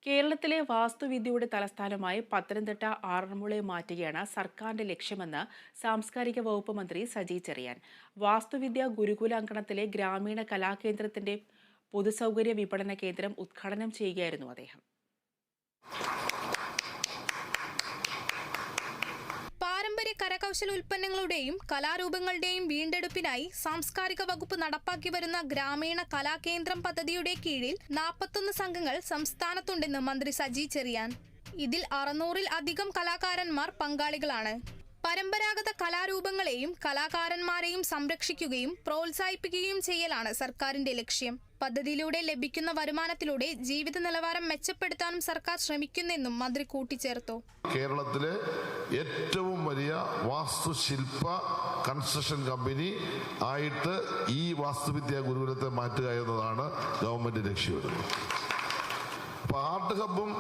കേരളത്തിലെ വാസ്തുവിദ്യയുടെ തലസ്ഥാനമായി പത്തനംതിട്ട ആറന്മുളയെ മാറ്റുകയാണ് സർക്കാരിന്റെ ലക്ഷ്യമെന്ന് സാംസ്കാരിക വകുപ്പ് മന്ത്രി സജി ചെറിയാൻ. വാസ്തുവിദ്യ ഗുരുകുലാങ്കണത്തിലെ ഗ്രാമീണ കലാകേന്ദ്രത്തിന്റെ പൊതുസൗകര്യ വിപണന കേന്ദ്രം ഉദ്ഘാടനം ചെയ്യുകയായിരുന്നു അദ്ദേഹം. പാരമ്പര്യ കരകൗശല ഉൽപ്പന്നങ്ങളുടെയും കലാരൂപങ്ങളുടെയും വീണ്ടെടുപ്പിനായി സാംസ്കാരിക വകുപ്പ് നടപ്പാക്കി വരുന്ന ഗ്രാമീണ കലാകേന്ദ്രം പദ്ധതിയുടെ കീഴിൽ 41 സംഘങ്ങൾ സംസ്ഥാനത്തുണ്ടെന്ന് മന്ത്രി സജി ചെറിയാൻ. ഇതിൽ 600-ൽ അധികം കലാകാരന്മാർ പങ്കാളികളാണ്. പരമ്പരാഗത കലാരൂപങ്ങളെയും കലാകാരന്മാരെയും സംരക്ഷിക്കുകയും പ്രോത്സാഹിപ്പിക്കുകയും ചെയ്യലാണ് സർക്കാരിന്റെ ലക്ഷ്യം. പദ്ധതിയിലൂടെ ലഭിക്കുന്ന വരുമാനത്തിലൂടെ ജീവിത നിലവാരം മെച്ചപ്പെടുത്താനും സർക്കാർ ശ്രമിക്കുന്നെന്നും മന്ത്രി കൂട്ടിച്ചേർത്തു. കേരളത്തിലെ ഏറ്റവും വലിയ വാസ്തുശില്പ കൺസ്ട്രക്ഷൻ കമ്പനി ആയിട്ട് ഈ വാസ്തുവിദ്യാ ഗുരുകുലത്തെ മാറ്റുക എന്നതാണ് ഗവൺമെന്റ് ലക്ഷ്യമിടുന്നത്. അപ്പോൾ ആർട്ട് ഹബ്ബും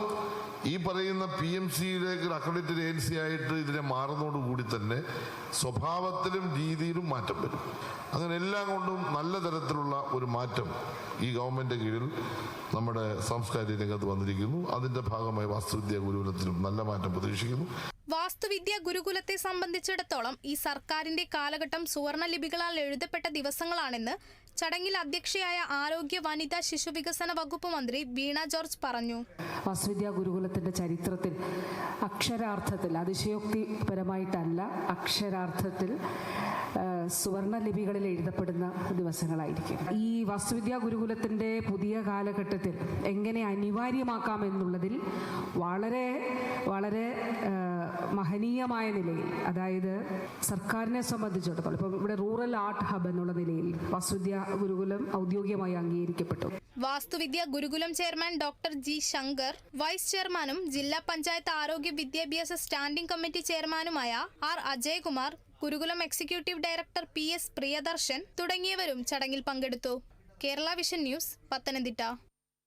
ഈ പറയുന്ന PMCയിലേക്ക് അക്രഡിറ്റഡ് ഏജൻസി ആയിട്ട് ഇതിനെ മാറുന്നതോടുകൂടി തന്നെ സ്വഭാവത്തിലും രീതിയിലും മാറ്റം വരും. അങ്ങനെ എല്ലാം കൊണ്ടും നല്ല തരത്തിലുള്ള ഒരു മാറ്റം ഈ ഗവൺമെന്റ് കീഴിൽ നമ്മുടെ സാംസ്കാരിക രംഗത്ത് വന്നിരിക്കുന്നു. അതിന്റെ ഭാഗമായി വാസ്തുവിദ്യാ ഗുരുകുലത്തിലും നല്ല മാറ്റം പ്രതീക്ഷിക്കുന്നു. വാസ്തുവിദ്യ ഗുരുകുലത്തെ സംബന്ധിച്ചിടത്തോളം ഈ സർക്കാരിന്റെ കാലഘട്ടം സുവർണ ലിപികളാൽ എഴുതപ്പെട്ട ദിവസങ്ങളാണെന്ന് ചടങ്ങിൽ അധ്യക്ഷയായ ആരോഗ്യ വനിതാ ശിശുവികസന വകുപ്പ് മന്ത്രി വീണ ജോർജ് പറഞ്ഞു. വാസ്തുവിദ്യാ ഗുരുകുലത്തിന്റെ ചരിത്രത്തിൽ അക്ഷരാർത്ഥത്തിൽ, അതിശയോക്തിപരമായിട്ടല്ല, അക്ഷരാർത്ഥത്തിൽ സുവർണ ലിപികളിൽ എഴുതപ്പെടുന്ന ദിവസങ്ങളായിരിക്കും. ഈ വാസ്തുവിദ്യാ ഗുരുകുലത്തിന്റെ പുതിയ കാലഘട്ടത്തിൽ എങ്ങനെ അനിവാര്യമാക്കാമെന്നുള്ളതിൽ വളരെ വളരെ മഹനീയമായ നിലയിൽ, അതായത് സർക്കാരിനെ സംബന്ധിച്ചിടത്തോളം ഇപ്പം ഇവിടെ റൂറൽ ആർട്ട് ഹബ് എന്നുള്ള നിലയിൽ വാസ്തുവിദ്യാ ഗുരുകുലം ഔദ്യോഗികമായി അംഗീകരിക്കപ്പെട്ടു. Vastuvidya Gurukulam chairman doctor G Shankar, vice ചെയർമാനും ജില്ലാ പഞ്ചായത്ത് ആരോഗ്യ വിദ്യാഭ്യാസ സ്റ്റാൻഡിംഗ് കമ്മിറ്റി ചെയർമാനുമായ R Ajayakumar, Gurukulam executive director PS Priyadarshan തുടങ്ങിയവരും ചടങ്ങിൽ പങ്കെടുത്തു. Kerala vision news, Pathanamthitta.